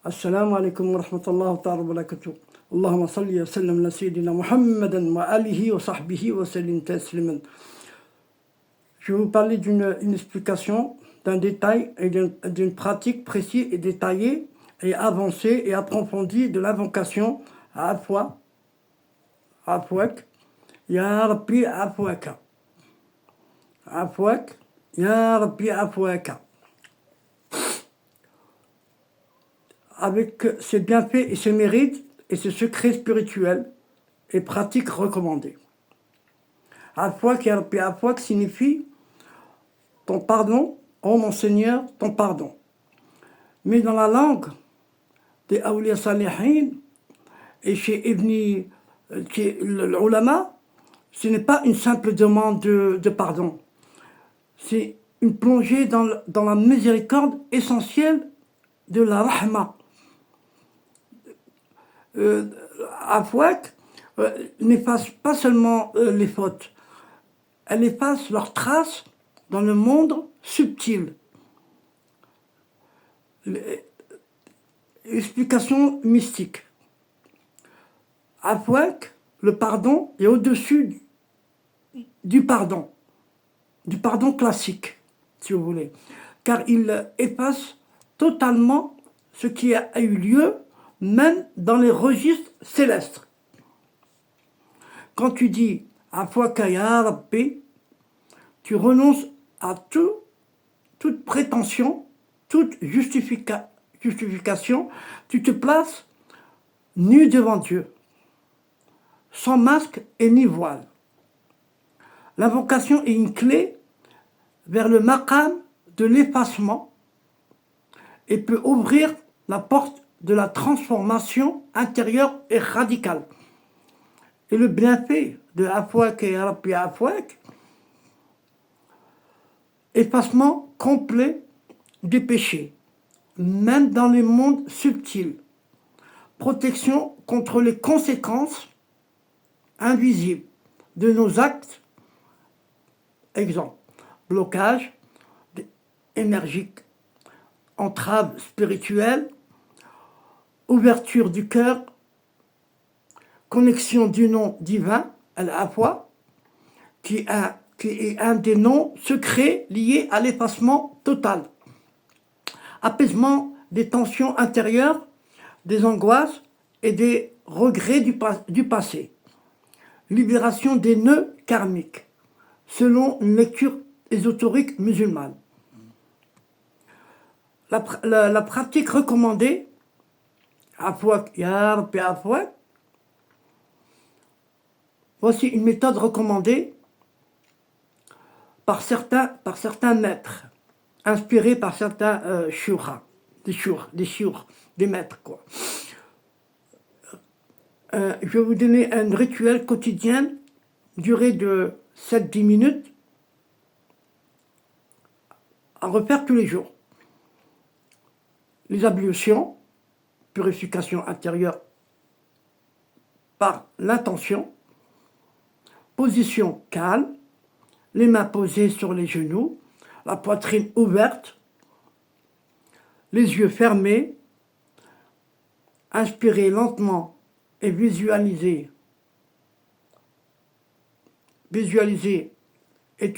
السلام عليكم ورحمة الله تعالى وبركاته. اللهم صل وسلم على سيدنا محمد وآله وصحبه وسلم تسليما. Je vais vous parler d'une explication, d'un détail et d'une pratique précise et détaillée et avancée et approfondie de l'invocation à Afwa, Afwak, Ya Rabbi Afwaka. Afwak, Ya Rabbi Afwaka. Avec ses bienfaits et ses mérites et ses secrets spirituels et pratiques recommandées. Afwak, Ya Rabbi Afwak signifie ton pardon, oh mon Seigneur, ton pardon. Mais dans la langue des Awliya Salihin et chez l'ulama, ce n'est pas une simple demande de pardon. C'est une plongée dans la miséricorde essentielle de la rahma. Afwak n'efface pas seulement les fautes, elle efface leurs traces dans le monde subtil. Explication mystique. Afwak, le pardon est au-dessus du pardon classique, si vous voulez, car il efface totalement ce qui a eu lieu, même dans les registres célestes. Quand tu dis Afwaka ya Rabbi, tu renonces à toute prétention, toute justification, tu te places nu devant Dieu, sans masque et ni voile. L'invocation est une clé vers le maqam de l'effacement et peut ouvrir la porte de la transformation intérieure et radicale. Et le bienfait de Afwak et Rabbi Afwak, effacement complet des péchés, même dans les mondes subtils, protection contre les conséquences invisibles de nos actes, exemple, blocage énergique, entrave spirituelle, ouverture du cœur, connexion du nom divin, Al-Afwa, qui est un des noms secrets liés à l'effacement total. Apaisement des tensions intérieures, des angoisses et des regrets du passé. Libération des nœuds karmiques, selon une lecture ésotérique musulmane. La pratique recommandée, Afwak ya Rabbi Afwak, voici une méthode recommandée par certains maîtres, inspirés par certains des maîtres, quoi. Je vais vous donner un rituel quotidien, durée de 7-10 minutes, à refaire tous les jours. Les ablutions, purification intérieure par l'intention, position calme, les mains posées sur les genoux, la poitrine ouverte, les yeux fermés, inspirez lentement et visualisez et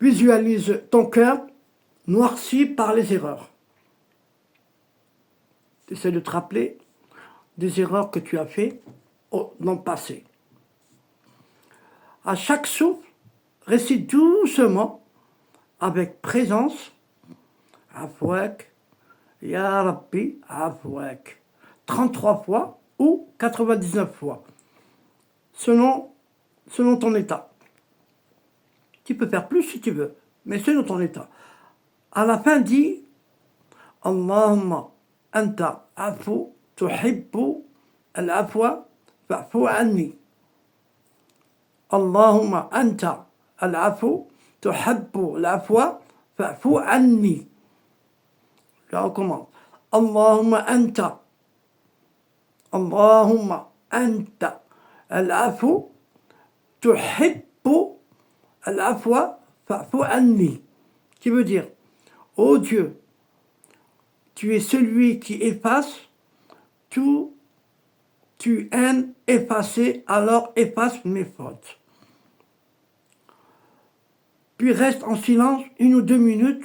visualise ton cœur noirci par les erreurs. Essaie de te rappeler des erreurs que tu as fait dans le passé. À chaque souffle, récite doucement, avec présence, Afwak, Ya Rabbi, Afwak, 33 fois ou 99 fois, selon ton état. Tu peux faire plus si tu veux, mais selon ton état. À la fin, dis Allahumma anta afu tuhibbu al-afwa fa'fu anni. Allahumma anta al-afu tuhibbu al-afwa fa'fu anni. Je recommence. Allahumma anta al-afu tuhibbu al-afwa fa'fu anni. qui veut dire, ô Dieu, tu es celui qui efface tout, tu aimes effacer, alors efface mes fautes. Puis reste en silence 1 ou 2 minutes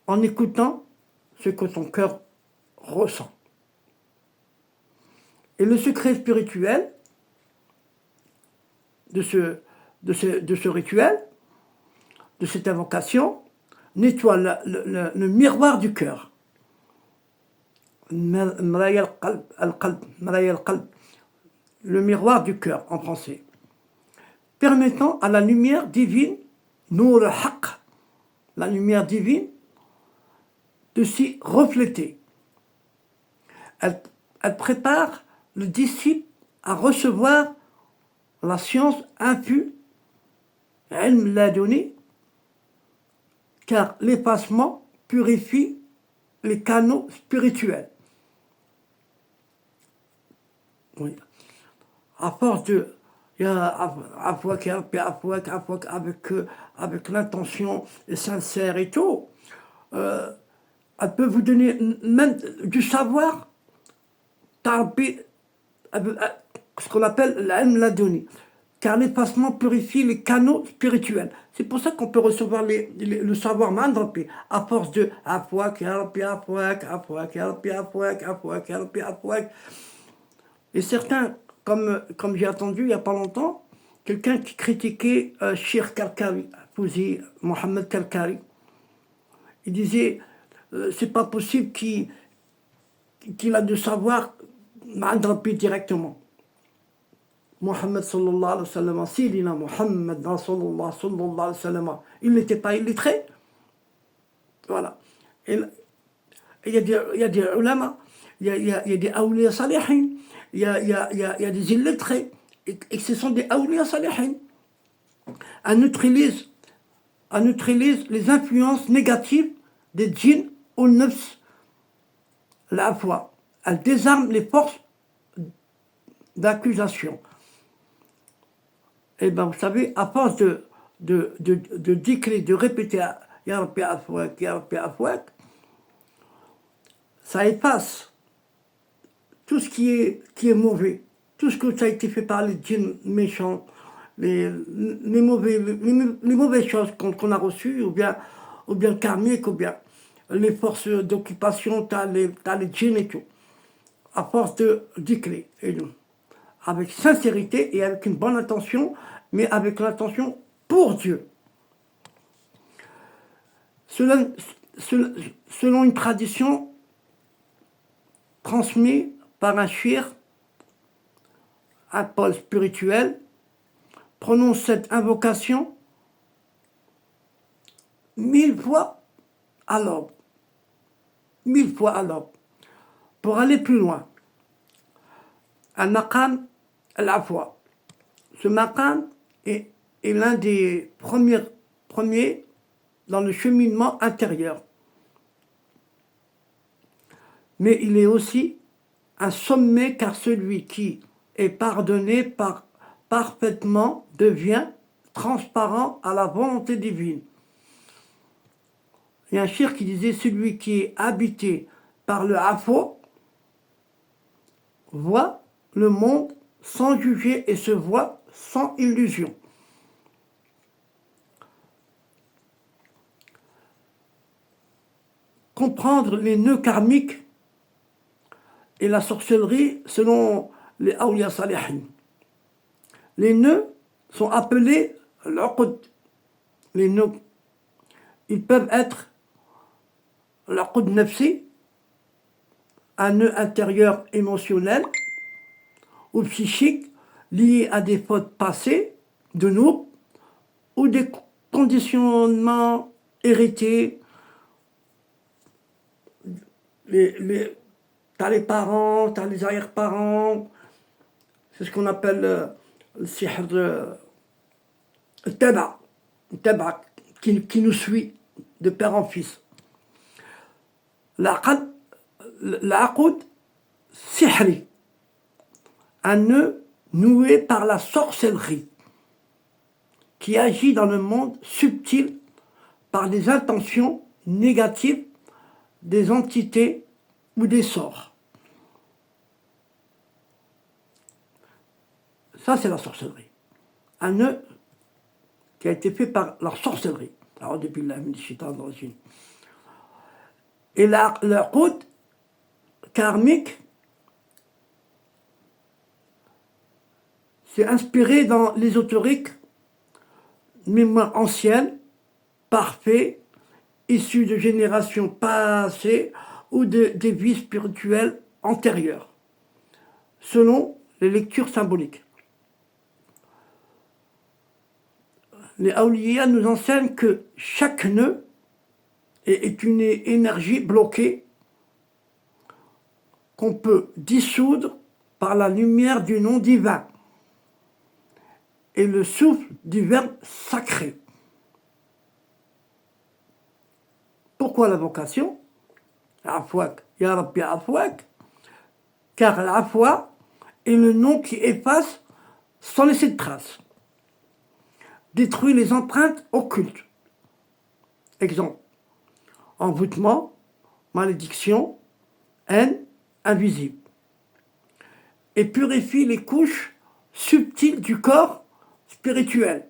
en écoutant ce que ton cœur ressent. Et le secret spirituel de ce rituel, de cette invocation, nettoie le miroir du cœur. Le miroir du cœur en français, permettant à la lumière divine, Nour al-Haq, la lumière divine, de s'y refléter. Elle prépare le disciple à recevoir la science infuse, ilm laduni, car l'effacement purifie les canaux spirituels. Oui. À force de avec l'intention sincère et tout, elle peut vous donner même du savoir, ce qu'on appelle l'ilm laduni, car l'effacement purifie les canaux spirituels. C'est pour ça qu'on peut recevoir le savoir mandrapi à force de et certains, comme j'ai entendu il n'y a pas longtemps, quelqu'un qui critiquait Shir Kalkari, Fouzi Mohamed Kalkari. Il disait, c'est pas possible qu'il a de savoir mandrapi directement. Mohammed sallallahu alayhi wa sallam, Sidina Mohammed sallallahu alayhi wa sallam, il n'était pas illettré. Voilà. Et il y a des ulama, il y a des awliya salihin, il y a des illettrés, et ce sont des awliya salihin. Elle neutralise les influences négatives des djinns ou nefs, la foi. Elle désarme les forces d'accusation. Et bien, vous savez, à force de décler, de répéter Ya Rabbi Afouak, Ya Rabbi Afouak, ça efface tout ce qui est mauvais, tout ce que ça a été fait par les djinns méchants, les mauvaises choses qu'on a reçues, ou bien karmiques, ou bien les forces d'occupation, t'as les djinns et tout. À force de décler, et nous, avec sincérité et avec une bonne intention, mais avec l'intention pour Dieu. Selon une tradition transmise par un shir, un pôle spirituel, prononce cette invocation 1000 fois à l'aube. 1000 fois à l'aube. Pour aller plus loin, un maqam al-afwa. Ce maqam est l'un des premiers dans le cheminement intérieur. Mais il est aussi un sommet, car celui qui est pardonné parfaitement devient transparent à la volonté divine. Il y a un shir qui disait, celui qui est habité par le afo voit le monde sans juger et se voit sans illusion. Comprendre les nœuds karmiques et la sorcellerie selon les awliya salihin. Les nœuds sont appelés l'uqd. Les nœuds, ils peuvent être l'uqd nafsi, un nœud intérieur émotionnel ou psychique lié à des fautes passées de nous ou des conditionnements hérités. T'as les parents, t'as les arrière-parents, c'est ce qu'on appelle le sihr, le taba qui nous suit de père en fils. L'aqd sihri, un nœud noué par la sorcellerie qui agit dans le monde subtil par des intentions négatives des entités ou des sorts. Ça, c'est la sorcellerie. Un nœud qui a été fait par la sorcellerie. Alors, depuis la shaitan d'origine. Et leur code karmique s'est inspiré dans l'ésotérique, mémoire ancienne, parfait, issu de générations passées ou des vies spirituelles antérieures, selon les lectures symboliques. Les Awliya nous enseignent que chaque nœud est une énergie bloquée qu'on peut dissoudre par la lumière du nom divin et le souffle du verbe sacré. Pourquoi l'invocation? Afouak, Ya Rabbi Afouak, car l'Afwa est le nom qui efface sans laisser de traces, détruit les empreintes occultes. Exemple, envoûtement, malédiction, haine invisible, et purifie les couches subtiles du corps spirituel.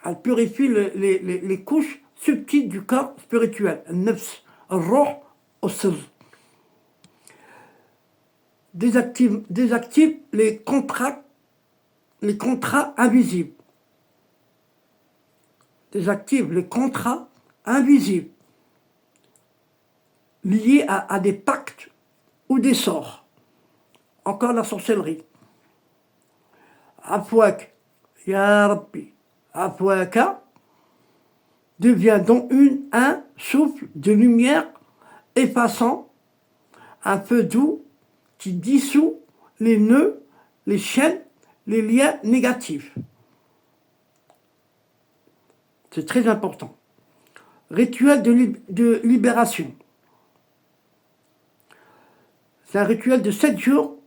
Elle purifie les couches subtiles du corps spirituel. Nefs, roh, osr. Désactive les contrats invisibles. Désactive les contrats invisibles liés à des pactes ou des sorts. Encore la sorcellerie. Afouak, Ya Rabbi, Afouaka devient donc un souffle de lumière effaçant, un feu doux qui dissout les nœuds, les chaînes, les liens négatifs. C'est très important. Rituel de libération. C'est un rituel de 7 jours,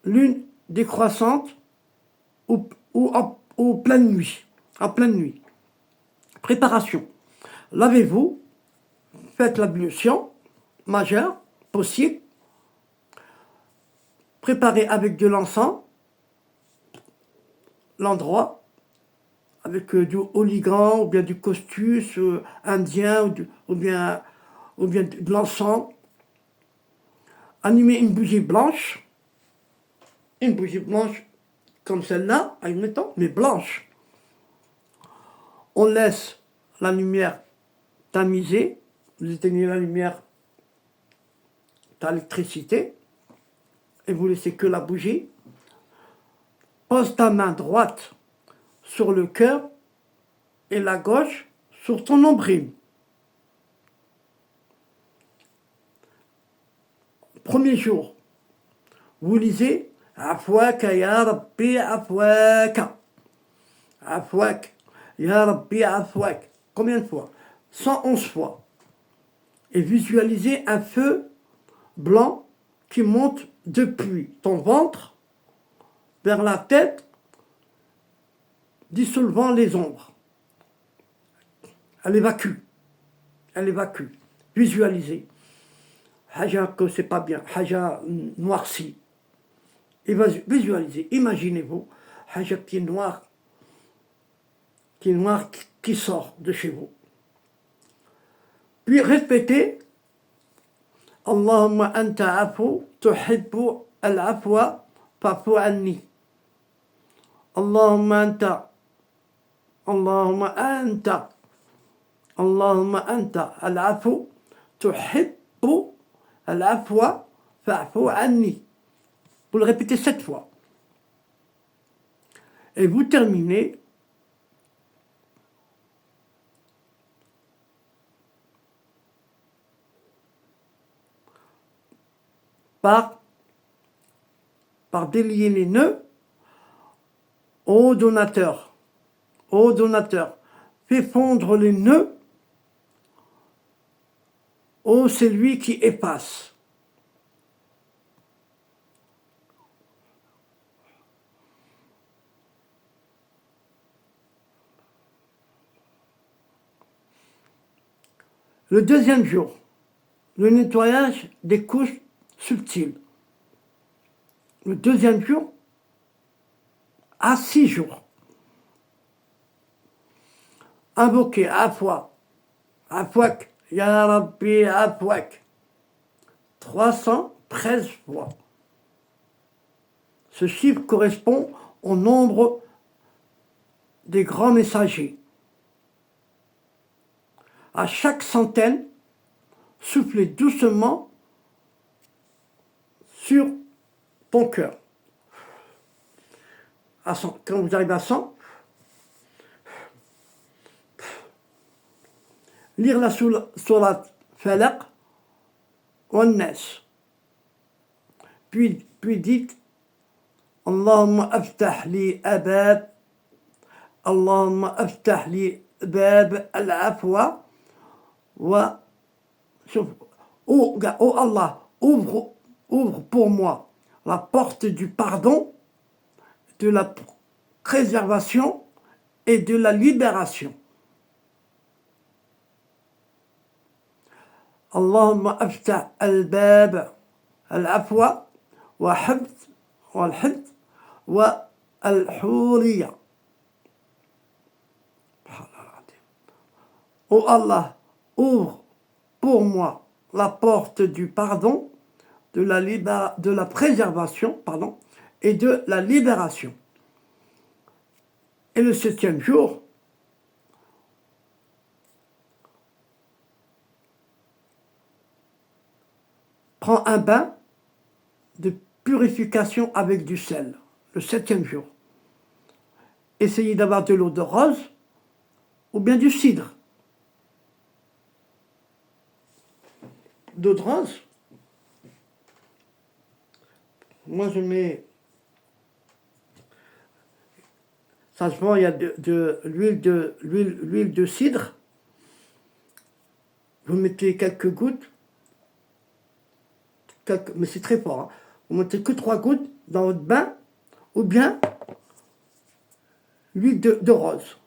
lune décroissante ou en pleine nuit. En pleine nuit. Préparation. Lavez-vous, faites l'ablution majeure, possible. Préparez avec de l'encens l'endroit, avec du oligan ou bien du costus indien ou bien de l'encens. Allumez une bougie blanche comme celle-là, admettons, mais blanche. On laisse la lumière tamisée, vous éteignez la lumière d'électricité et vous laissez que la bougie. Pose ta main droite sur le cœur et la gauche sur ton nombril. Premier jour, vous lisez Afouaka ya Rabbi Afouaka. Afouak ya Rabbi Afouak. Combien de fois? 111 fois. Et visualisez un feu blanc qui monte depuis ton ventre vers la tête, dissolvant les ombres. Elle évacue. Visualisez. Haja que c'est pas bien. Haja noirci. Visualisez. Imaginez-vous. Haja qui est noir. Qui sort de chez vous. Puis répétez. Allahumma anta afu tuhibbu al-afwa fa'fu anni. Allahumma anta al-afu tuhibbu al-afwa fa'fu anni. Vous le répétez 7 fois. Et vous terminez par délier les nœuds. Ô donateur, fais fondre les nœuds. Ô c'est lui qui efface. Le deuxième jour, le nettoyage des couches subtiles. Le deuxième jour, à 6 jours. Invoquer Afwak, Ya Rabbi Afwak, 313 fois. Ce chiffre correspond au nombre des grands messagers. À chaque centaine, soufflez doucement sur ton cœur. Quand vous arrivez à 100, lire la sourate Falaq wa Nas. Puis dites Allahumma aftah li abab, Allahumma aftah li bab al-afwa wa oh Allah, ouvre pour moi la porte du pardon, de la préservation et de la libération. Allahumma aftah al-bab al-afwa wa al-hifz wa al-huriya. Oh Allah, ouvre pour moi la porte du pardon, de la préservation, et de la libération. Et le 7e jour, prends un bain de purification avec du sel, le 7e jour. Essayez d'avoir de l'eau de rose ou bien du cidre. D'eau de rose, moi je mets, ça se vend, il y a de l'huile de cidre. Vous mettez quelques gouttes, mais c'est très fort, hein. Vous mettez que 3 gouttes dans votre bain, ou bien l'huile de rose.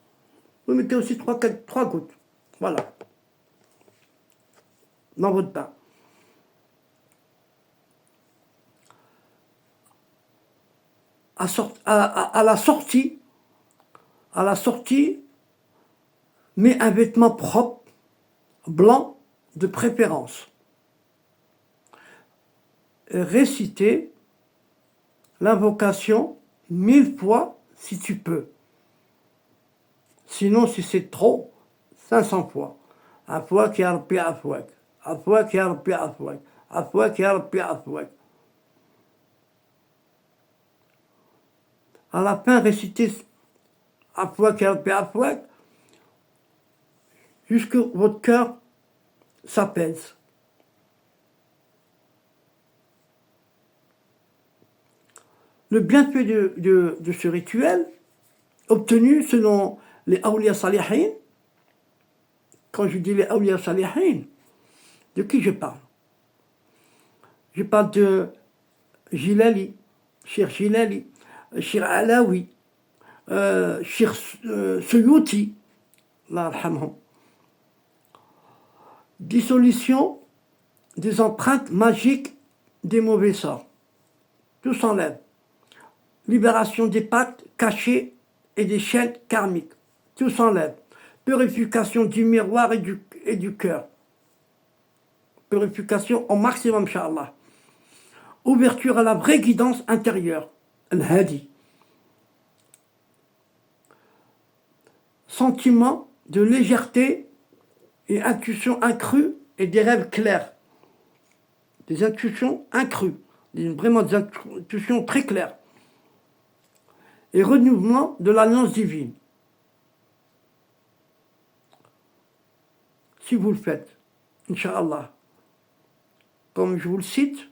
Vous mettez aussi 3 gouttes, voilà, dans votre bain. À la sortie, mets un vêtement propre, blanc de préférence. Récitez l'invocation 1000 fois si tu peux. Sinon, si c'est trop, 500 fois. Afwak ya Rabbi Afwak. Afwak ya Rabbi Afwak. Afwak ya Rabbi Afwak. À la fin, récitez Afwak ya Rabbi Afwak jusque votre cœur s'apaise. Le bienfait de ce rituel, obtenu selon les awliya salihin, quand je dis les awliya salihin, de qui je parle? Je parle de Jilali, Cheikh Jilali, Cheikh Alawi, Cheikh Suyuti, Allah arhamhum. Dissolution des empreintes magiques des mauvais sorts. Tout s'enlève. Libération des pactes cachés et des chaînes karmiques. Tout s'enlève. Purification du miroir et du cœur. Purification au maximum, Inch'Allah. Ouverture à la vraie guidance intérieure. Al-Hadi. Sentiment de légèreté et intuition accrue et des rêves clairs. Des intuitions accrues. Vraiment des intuitions très claires. Et renouvellement de l'alliance divine. Si vous le faites, Inch'Allah, comme je vous le cite,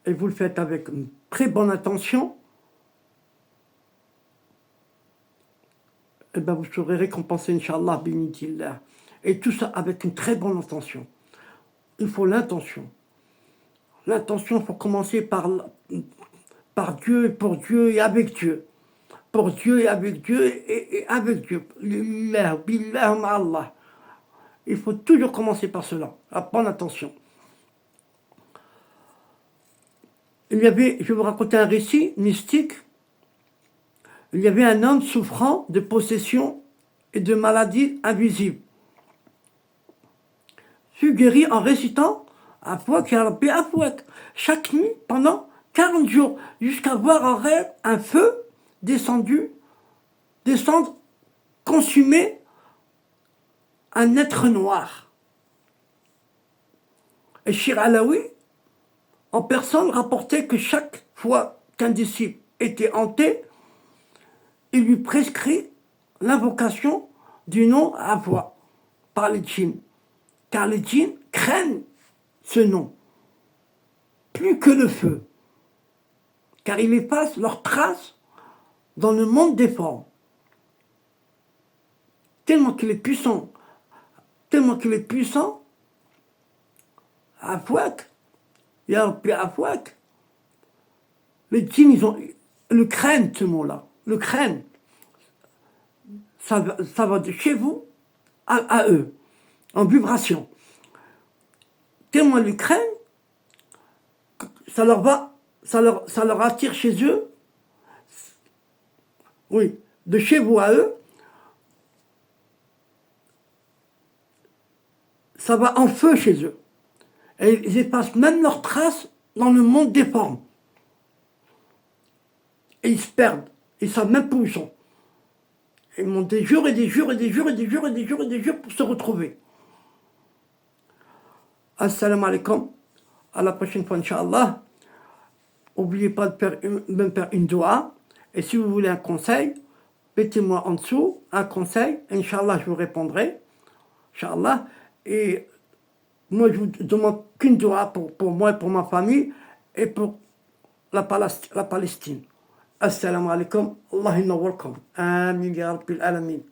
et vous le faites avec une très bonne intention, et bien vous serez récompensé, Inch'Allah, binitillah. Et tout ça avec une très bonne intention. Il faut l'intention. L'intention, il faut commencer par Dieu, pour Dieu et avec Dieu. Pour Dieu et avec Dieu et avec Dieu. Lillah, billah, ma'allah. Il faut toujours commencer par cela, à prendre attention. Je vais vous raconter un récit mystique. Il y avait un homme souffrant de possession et de maladies invisibles. Fut guéri en récitant Afouak ya Rabbi Afouak chaque nuit pendant 40 jours, jusqu'à voir en rêve un feu descendre, consumer un être noir. Et Shir Alaoui, en personne, rapportait que chaque fois qu'un disciple était hanté, il lui prescrit l'invocation du nom Afouak par les djinns. Car les djinns craignent ce nom, plus que le feu, car il efface leurs traces dans le monde des formes. Tellement qu'il est puissant, Afouak, ya Rabbi Afouak, les djinns, ils le craignent, ce mot-là, le craignent. Ça va de chez vous à eux, en vibration. Tellement ils le craignent, ça leur attire chez eux, oui, de chez vous à eux, ça va en feu chez eux. Et ils effacent même leurs traces dans le monde des formes. Et ils se perdent. Ils ne savent même pas où ils sont. Ils montent des jours et des jours et des jours et des jours et des jours et des jours pour se retrouver. Assalamu alaikum. À la prochaine fois, Inch'Allah. N'oubliez pas de me faire une doua. Et si vous voulez un conseil, mettez-moi en dessous un conseil. Inch'Allah, je vous répondrai. Inch'Allah. Et moi, je vous demande qu'une doua pour moi et pour ma famille et pour la Palestine. Assalamu alaikum. Allah inna welcome. Amin ya Rabbil alamin.